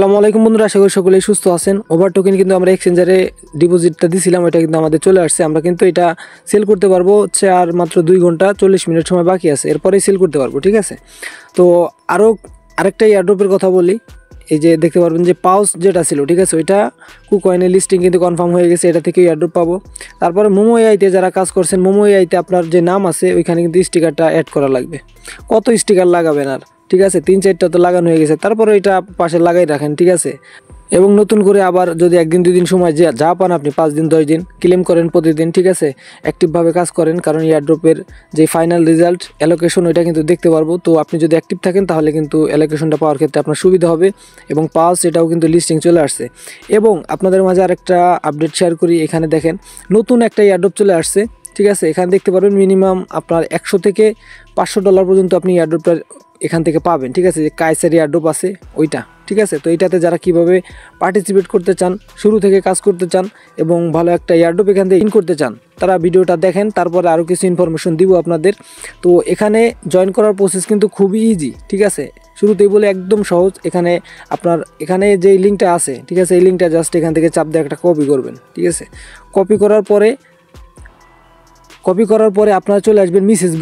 আসসালামু আলাইকুম বন্ধুরা, আশা করি সকলেই সুস্থ আছেন। ওভার টোকেন কিন্তু আমরা এক্সচেঞ্জারে ডিপোজিটটা দিছিলাম, এটা কিন্তু আমাদের চলে আসছে। আমরা কিন্তু এটা সেল করতে পারবো হচ্ছে আর মাত্র 2 ঘন্টা 40 মিনিট সময় বাকি আছে, এরপরেই সেল করতে পারবো। ঠিক আছে, তো আরেকটা এয়ারড্রপের কথা বলি। এই যে দেখতে পারবেন যে পাউস যেটা ছিল, ঠিক আছে, ওইটা কুকয়েনের লিস্টিং কিন্তু কনফার্ম হয়ে গেছে, এটা থেকে এয়ারড্রপ পাবো। তারপরে মোমো এআইতে যারা কাজ করছেন, মোমো এআইতে আপনার যে নাম আছে ওইখানে কিন্তু স্টিকারটা অ্যাড করা লাগবে। কত স্টিকার লাগাবেন আর, ঠিক আছে, 3-4টা তো লাগানো হয়ে গেছে, তারপরে এটা পাশে লাগাই রাখেন। ঠিক আছে, এবং নতুন করে আবার যদি 1-2 দিন সময় যা পান আপনি 5 দিন 10 দিন ক্লেম করেন প্রতিদিন। ঠিক আছে, অ্যাক্টিভভাবে কাজ করেন, কারণ এয়ারড্রপের যে ফাইনাল রেজাল্ট অ্যালোকেশন ওইটা কিন্তু দেখতে পারবো। তো আপনি যদি অ্যাক্টিভ থাকেন তাহলে কিন্তু অ্যালোকেশনটা পাওয়ার ক্ষেত্রে আপনার সুবিধা হবে। এবং পাওয়ার সেটাও কিন্তু লিস্টিং চলে আসছে। এবং আপনাদের মাঝে আরেকটা আপডেট শেয়ার করি। এখানে দেখেন নতুন একটা এয়ারড্রপ চলে আসছে। ঠিক আছে, এখানে দেখতে পারবেন মিনিমাম আপনার $100 থেকে $500 পর্যন্ত আপনি এয়ারড্রপটা এখান থেকে পাবেন। ঠিক আছে, যে কাইসার এয়ারড্রপ আছে ওইটা। ঠিক আছে, তো এইটাতে যারা কিভাবে পার্টিসিপেট করতে চান, শুরু থেকে কাজ করতে চান এবং ভালো একটা এয়ারড্রপ এখান থেকে ইন করতে চান, তারা ভিডিওটা দেখেন। তারপরে আরও কিছু ইনফরমেশন দিব আপনাদের। তো এখানে জয়েন করার প্রসেস কিন্তু খুবই ইজি। ঠিক আছে, শুরুতেই বলে একদম সহজ। এখানে যে লিঙ্কটা আছে, ঠিক আছে, এই লিঙ্কটা জাস্ট এখান থেকে চাপ দিয়ে একটা কপি করবেন। ঠিক আছে, কপি করার পরে আপনারা চলে আসবেন মিসেস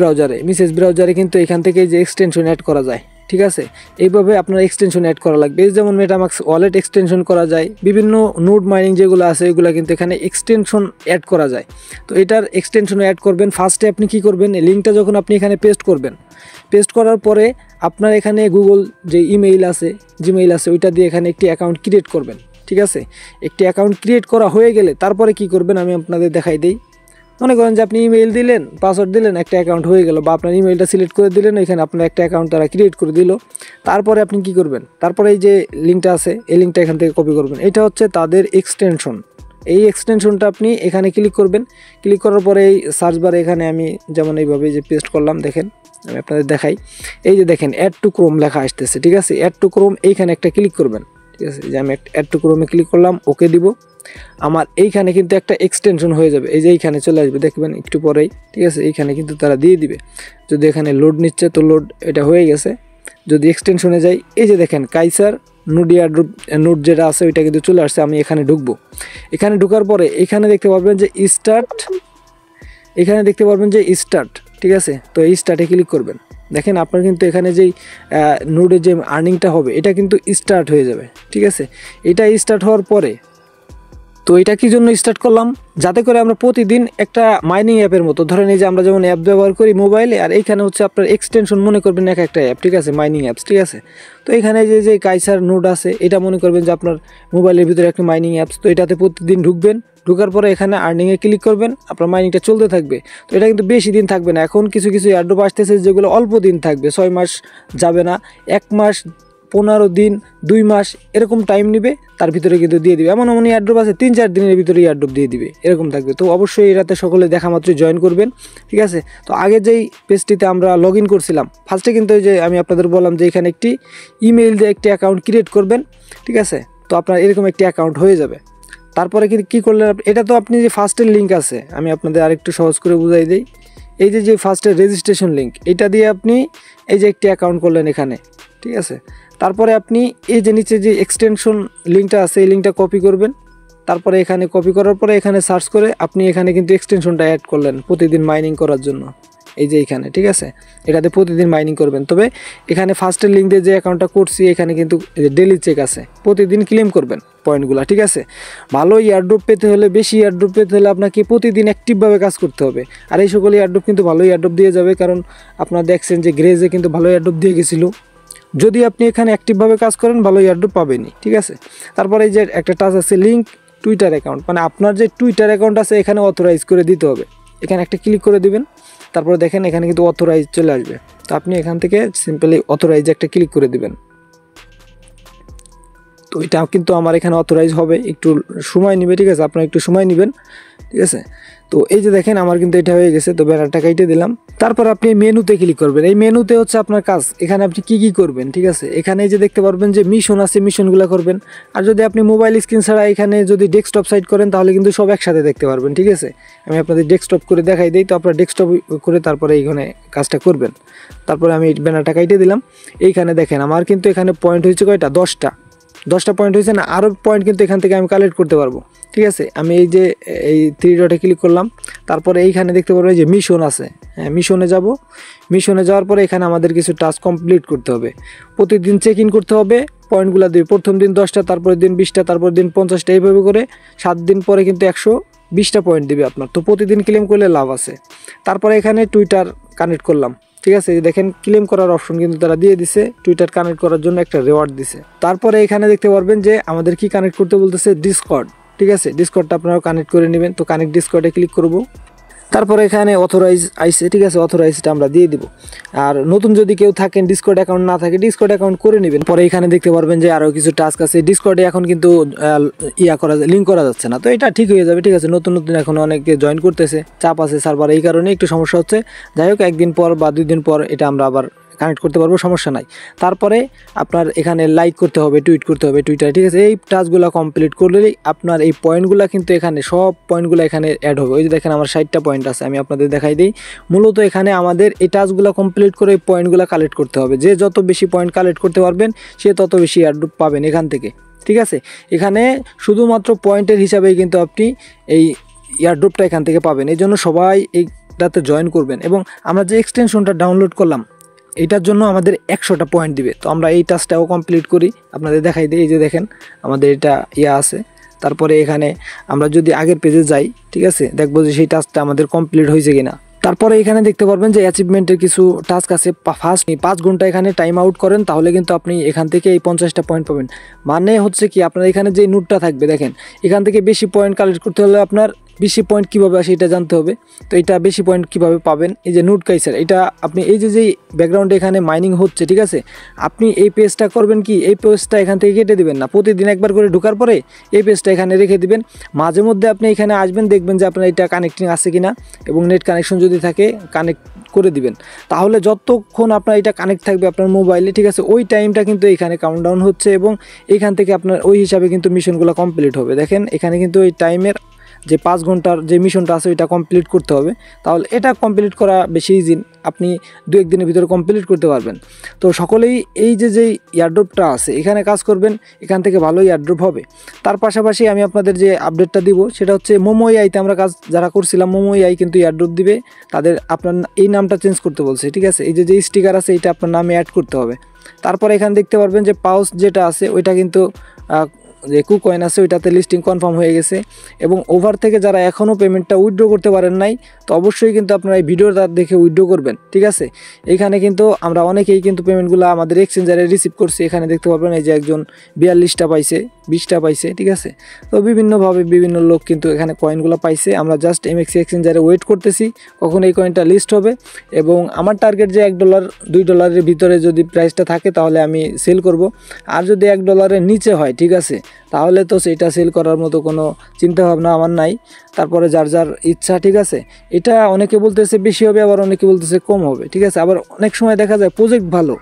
ব্রাউজারে কিন্তু এখান থেকে যে এক্সটেনশন অ্যাড করা যায়। ঠিক আছে, এইভাবে আপনার এক্সটেনশন অ্যাড করা লাগবে। যেমন মেটামাক্স ওয়ালেট এক্সটেনশন করা যায়, বিভিন্ন নোড মাইনিং যেগুলো আছে ওইগুলো কিন্তু এখানে এক্সটেনশন অ্যাড করা যায়। তো এটার এক্সটেনশন অ্যাড করবেন। ফার্স্টে আপনি কি করবেন, লিঙ্কটা যখন আপনি এখানে পেস্ট করবেন, পেস্ট করার পরে আপনার এখানে গুগল যে জিমেইল আছে ওইটা দিয়ে এখানে একটি অ্যাকাউন্ট ক্রিয়েট করবেন। ঠিক আছে, একটি অ্যাকাউন্ট ক্রিয়েট করা হয়ে গেলে তারপরে কি করবেন আমি আপনাদের দেখাই দিই। মনে করেন যে আপনি ইমেইল দিলেন, পাসওয়ার্ড দিলেন, একটা অ্যাকাউন্ট হয়ে গেল, বা আপনার ইমেইলটা সিলেক্ট করে দিলেন, এখানে আপনার একটা অ্যাকাউন্ট তারা ক্রিয়েট করে দিল। তারপরে আপনি কি করবেন, তারপরে এই যে লিঙ্কটা আছে এই লিঙ্কটা এখান থেকে কপি করবেন। এটা হচ্ছে তাদের এক্সটেনশন। এই এক্সটেনশনটা আপনি এখানে ক্লিক করবেন। ক্লিক করার পরে এই সার্চ বারে এখানে আমি যেমন এইভাবে যে পেস্ট করলাম, দেখেন আমি আপনাদের দেখাই। এই যে দেখেন অ্যাড টু ক্রোম লেখা আসতেছে। ঠিক আছে, অ্যাড টু ক্রোম এইখানে একটা ক্লিক করবেন। ঠিক আছে, যে আমি অ্যাড টু ক্রোমে ক্লিক করলাম, ওকে দিব। আমার এইখানে কিন্তু একটা এক্সটেনশন হয়ে যাবে, এই যে এইখানে চলে আসবে, দেখবেন একটু পরেই। ঠিক আছে, এইখানে কিন্তু তারা দিয়ে দিবে। যদি এখানে লোড নিচ্ছে তো লোড এটা হয়ে গেছে। যদি এক্সটেনশনে যাই, এই যে দেখেন কাইসার নোড যেটা আছে ওইটা কিন্তু চলে আসছে। আমি এখানে ঢুকবো। এখানে ঢোকার পরে এখানে দেখতে পারবেন যে স্টার্ট। ঠিক আছে, তো এই স্টার্টে ক্লিক করবেন। দেখেন আপনার কিন্তু এখানে যেই নোডের যে আর্নিংটা হবে এটা কিন্তু স্টার্ট হয়ে যাবে। ঠিক আছে, এটা স্টার্ট হওয়ার পরে, তো এটা কি জন্য স্টার্ট করলাম, যাতে করে আমরা প্রতিদিন একটা মাইনিং অ্যাপের মতো, ধরেন এই যে আমরা যেমন অ্যাপ ব্যবহার করি মোবাইলে, আর এইখানে হচ্ছে আপনার এক্সটেনশন মনে করবেন একটা অ্যাপ। ঠিক আছে, মাইনিং অ্যাপস। ঠিক আছে, তো এখানে যে কাইসার নোড আছে এটা মনে করবেন যে আপনার মোবাইলের ভিতরে একটা মাইনিং অ্যাপস। তো এটাতে প্রতিদিন ঢুকবেন, ঢোকার পরে এখানে আর্নিংয়ে ক্লিক করবেন, আপনার মাইনিংটা চলতে থাকবে। তো এটা কিন্তু বেশি দিন থাকবে না। এখন কিছু এয়ারড্রপ আসতেছে যেগুলো অল্প দিন থাকবে, 6 মাস যাবে না, 1 মাস, 15 দিন, 2 মাস এরকম টাইম নেবে, তার ভিতরে কিন্তু দিয়ে দিবে। এমন এয়ারড্রপ আছে 3-4 দিনের ভিতরে এয়ারড্রপ দিয়ে দিবে, এরকম থাকবে। তো অবশ্যই এটাতে সকলে দেখা মাত্রই জয়েন করবেন। ঠিক আছে, তো আগে যেই পেজটিতে আমরা লগ ইন করছিলাম, ফার্স্টে কিন্তু ওই যে আমি আপনাদের বললাম যে এখানে একটি ইমেইল দিয়ে একটি অ্যাকাউন্ট ক্রিয়েট করবেন। ঠিক আছে, তো আপনার এরকম একটি অ্যাকাউন্ট হয়ে যাবে। তারপরে কি করলেন, এটা তো আপনি যে ফার্স্টের লিঙ্ক আছে, আমি আপনাদের আরেকটু সহজ করে বুঝাই দিই। এই যে ফার্স্টের রেজিস্ট্রেশন লিঙ্ক, এটা দিয়ে আপনি এই যে একটি অ্যাকাউন্ট করলেন এখানে। ঠিক আছে, তারপরে আপনি এই যে নিচে যে এক্সটেনশন লিঙ্কটা আছে এই লিঙ্কটা কপি করবেন। তারপরে এখানে কপি করার পরে এখানে সার্চ করে আপনি এখানে কিন্তু এক্সটেনশনটা অ্যাড করলেন প্রতিদিন মাইনিং করার জন্য। এই যে এইখানে, ঠিক আছে, এটাতে প্রতিদিন মাইনিং করবেন। তবে এখানে ফার্স্টের লিঙ্ক দিয়ে যে অ্যাকাউন্টটা করছি এখানে কিন্তু ডেলি চেক আছে, প্রতিদিন ক্লেম করবেন পয়েন্টগুলো। ঠিক আছে, ভালো এয়ারড্রপ পেতে হলে, বেশি এয়ারড্রপ পেতে হলে আপনাকে প্রতিদিন অ্যাক্টিভভাবে কাজ করতে হবে। আর এই সকল এয়ারড্রপ কিন্তু ভালো এয়ারড্রপ দিয়ে যাবে, কারণ আপনারা দেখছেন যে গ্রেজে কিন্তু ভালো এয়ারড্রপ দিয়ে গেছিলো। যদি আপনি এখানে অ্যাক্টিভভাবে কাজ করেন ভালো এয়ারড্রপ পাবেনই। ঠিক আছে, তারপরে এই যে একটা টাচ আছে লিঙ্ক টুইটার অ্যাকাউন্ট, মানে আপনার যে টুইটার অ্যাকাউন্ট আছে এখানে অথরাইজ করে দিতে হবে। এখানে একটা ক্লিক করে দিবেন, তারপরে দেখেন এখানে কিন্তু অথরাইজ চলে আসবে। তো আপনি এখান থেকে সিম্পলি অথরাইজ একটা ক্লিক করে দিবেন। তো এটা কিন্তু আমার এখানে অথরাইজ হবে, একটু সময় নেবে। ঠিক আছে, আপনারা একটু সময় নেবেন। ঠিক আছে, তো এই যে দেখেন আমার কিন্তু এটা হয়ে গেছে। তো ব্যানারটা কেটে দিলাম। তারপর আপনি মেনুতে ক্লিক করবেন। এই মেনুতে হচ্ছে আপনার কাজ, এখানে আপনি কি করবেন। ঠিক আছে, এখানে যে দেখতে পারবেন যে মিশন আছে, মিশনগুলো করবেন। আর যদি আপনি মোবাইল স্ক্রিন ছাড়া এখানে যদি ডেস্কটপ সাইড করেন তাহলে কিন্তু সব একসাথে দেখতে পারবেন। ঠিক আছে, আমি আপনাদের ডেস্কটপ করে দেখাই দিই। তো আপনার ডেস্কটপ করে তারপরে এইখানে কাজটা করবেন। তারপরে আমি ব্যানারটা কেটে দিলাম। এইখানে দেখেন আমার কিন্তু এখানে পয়েন্ট হয়েছে কয়টা, 10টা। 10টা পয়েন্ট হয়েছে না, আরও পয়েন্ট কিন্তু এখান থেকে আমি কালেক্ট করতে পারবো। ঠিক আছে, আমি এই যে এই 3 ডটে ক্লিক করলাম, তারপরে এইখানে দেখতে পারবো এই যে মিশন আছে, হ্যাঁ মিশনে যাব। মিশনে যাওয়ার পরে এখানে আমাদের কিছু টাস্ক কমপ্লিট করতে হবে, প্রতিদিন চেক ইন করতে হবে, পয়েন্টগুলো দেবে। প্রথম দিন 10টা, তারপরের দিন 20টা, তারপরের দিন 50টা, এইভাবে করে 7 দিন পরে কিন্তু 120টা পয়েন্ট দেবে আপনার। তো প্রতিদিন ক্লেম করলে লাভ আছে। তারপরে এখানে টুইটার কানেক্ট করলাম। ঠিক আছে, দেখেন ক্লেম করার অপশন কিন্তু তারা দিয়ে দিছে, টুইটার কানেক্ট করার জন্য একটা রিওয়ার্ড দিছে। তারপরে এখানে দেখতে পারবেন যে আমাদের কি কানেক্ট করতে বলতেছে, ডিসকর্ড। ঠিক আছে, ডিসকর্ডটা আপনারা কানেক্ট করে নেবেন। তো কানেক্ট ডিসকর্ডে ক্লিক করব। তারপরে এখানে অথরাইজ আইসে। ঠিক আছে, অথরাইজটা আমরা দিয়ে দিব। আর নতুন যদি কেউ থাকেন, ডিসকর্ড অ্যাকাউন্ট না থাকে, ডিসকর্ড অ্যাকাউন্ট করে নেবেন। পরে এখানে দেখতে পারবেন যে আরও কিছু টাস্ক আছে। ডিসকর্ডে এখন কিন্তু লিঙ্ক করা যাচ্ছে না, তো এটা ঠিক হয়ে যাবে। ঠিক আছে, নতুন নতুন এখন অনেকে জয়েন করতেছে, চাপ আছে সার্ভার, এই কারণে একটু সমস্যা হচ্ছে। যাই হোক, 1 দিন পর বা 2 দিন পর এটা আমরা আবার কানেক্ট করতে পারবো, সমস্যা নাই। তারপরে আপনার এখানে লাইক করতে হবে, টুইট করতে হবে টুইটারে। ঠিক আছে, এই টাস্কগুলো কমপ্লিট করলেই আপনার এই পয়েন্টগুলো কিন্তু এখানে সব পয়েন্টগুলো এখানে অ্যাড হবে। ওই যে দেখেন আমার 60টা পয়েন্ট আছে, আমি আপনাদের দেখাই দিই। মূলত এখানে আমাদের এই টাস্কগুলো কমপ্লিট করে এই পয়েন্টগুলো কালেক্ট করতে হবে। যে যত বেশি পয়েন্ট কালেক্ট করতে পারবেন সে তত বেশি এয়ারড্রপ পাবেন এখান থেকে। ঠিক আছে, এখানে শুধুমাত্র পয়েন্টের হিসাবেই কিন্তু আপনি এই এয়ারড্রপটা এখান থেকে পাবেন। এই জন্য সবাই এইটাতে জয়েন করবেন। এবং আমরা যে এক্সটেনশনটা ডাউনলোড করলাম এটার জন্য আমাদের 100টা পয়েন্ট দিবে। তো আমরা এই টাস্কটাও কমপ্লিট করি, আপনাদের দেখাই দিই। এই যে দেখেন আমাদের এটা আছে। তারপরে এখানে আমরা যদি আগের পেজে যাই, ঠিক আছে, দেখবো যে সেই টাস্কটা আমাদের কমপ্লিট হয়েছে কিনা। তারপরে এখানে দেখতে পারবেন যে অ্যাচিভমেন্টের কিছু টাস্ক আছে। ফার্স্ট 5 ঘন্টা এখানে টাইম আউট করেন, তাহলে কিন্তু আপনি এখান থেকে এই 50টা পয়েন্ট পাবেন। মানে হচ্ছে কি, আপনার এখানে যে নোটটা থাকবে, দেখেন এখান থেকে বেশি পয়েন্ট কালেক্ট করতে হলে আপনার বেশি পয়েন্ট কীভাবে আসে এটা জানতে হবে। তো এটা বেশি পয়েন্ট কীভাবে পাবেন, এই যে নোট কাইসার, এটা আপনি এই যে যেই ব্যাকগ্রাউন্ডে এখানে মাইনিং হচ্ছে, ঠিক আছে, আপনি এই পেজটা করবেন কি, এই পেজটা এখান থেকে কেটে দিবেন না। প্রতিদিন একবার করে ঢোকার পরে এই পেজটা এখানে রেখে দিবেন। মাঝে মধ্যে আপনি এখানে আসবেন, দেখবেন যে আপনার এটা কানেক্টিং আছে কিনা, এবং নেট কানেকশন যদি থাকে কানেক্ট করে দিবেন। তাহলে যতক্ষণ আপনার এটা কানেক্ট থাকবে আপনার মোবাইলে, ঠিক আছে, ওই টাইমটা কিন্তু এখানে কাউন্টডাউন হচ্ছে, এবং এইখান থেকে আপনার ওই হিসাবে কিন্তু মিশনগুলো কমপ্লিট হবে। দেখেন এখানে কিন্তু ওই টাইমের যে 5 ঘন্টার যে মিশনটা আছে ওইটা কমপ্লিট করতে হবে। তাহলে এটা কমপ্লিট করা বেশি ইজি, আপনি 2-1 দিনের ভিতরে কমপ্লিট করতে পারবেন। তো সকলেই এই যে যেই এয়ারড্রপটা আছে এখানে কাজ করবেন, এখান থেকে ভালোই এয়ারড্রপ হবে। তার পাশাপাশি আমি আপনাদের যে আপডেটটা দিব সেটা হচ্ছে মোমো এআইতে আমরা কাজ যারা করছিলাম, মোমো এআই কিন্তু এয়ারড্রপ দিবে। তাদের আপনার এই নামটা চেঞ্জ করতে বলছে। ঠিক আছে, এই যে যে স্টিকার আছে এটা আপনার নামে অ্যাড করতে হবে। তারপরে এখানে দেখতে পারবেন যে পাউস যেটা আছে ওইটা কিন্তু যে কুকয়েন আছে ওইটাতে লিস্টিং কনফার্ম হয়ে গেছে। এবং ওভার থেকে যারা এখনও পেমেন্টটা উইথড্র করতে পারেন নাই, তো অবশ্যই কিন্তু আপনারা এই ভিডিওটা দেখে উইথড্র করবেন। ঠিক আছে, এখানে কিন্তু আমরা অনেকেই কিন্তু পেমেন্টগুলো আমাদের এক্সচেঞ্জারে রিসিভ করছি। এখানে দেখতে পারবেন এই যে একজন 42টা পাইছে, 20টা পাইছে। ঠিক আছে, তো বিভিন্নভাবে বিভিন্ন লোক কিন্তু এখানে কয়েনগুলো পাইছে। আমরা জাস্ট এমএক্সি এক্সচেঞ্জারে ওয়েট করতেছি কখন এই কয়েনটা লিস্ট হবে। এবং আমার টার্গেট যে $1 $2 ভিতরে যদি প্রাইসটা থাকে তাহলে আমি সেল করব। আর যদি $1 নিচে হয়, ঠিক আছে, তাহলে তো সেটা সেল করার মতো কোনো চিন্তাভাবনা আমার নাই। তারপরে যার যার ইচ্ছা। ঠিক আছে, এটা অনেকে বলতেছে বেশি হবে, আবার অনেকে বলতেছে কম হবে। ঠিক আছে, আবার অনেক সময় দেখা যায় প্রজেক্ট ভালো,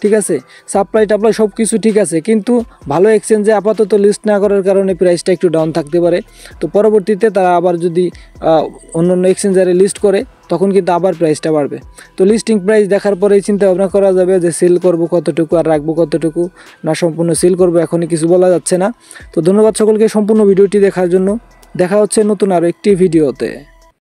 ঠিক আছে, সাপ্লাই টাপ্লাই সব কিছু ঠিক আছে, কিন্তু ভালো এক্সচেঞ্জে আপাতত লিস্ট না করার কারণে প্রাইসটা একটু ডাউন থাকতে পারে। তো পরবর্তীতে তারা আবার যদি অন্য অন্য এক্সচেঞ্জারে লিস্ট করে তখন কিন্তু আবার প্রাইসটা বাড়বে। তো লিস্টিং প্রাইস দেখার পরেই চিন্তা ভাবনা করা যাবে যে সেল করব কতটুকু আর রাখবো কতটুকু, না সম্পূর্ণ সেল করবো, এখনই কিছু বলা যাচ্ছে না। তো ধন্যবাদ সকলকে সম্পূর্ণ ভিডিওটি দেখার জন্য। দেখা হচ্ছে নতুন আরও একটি ভিডিওতে।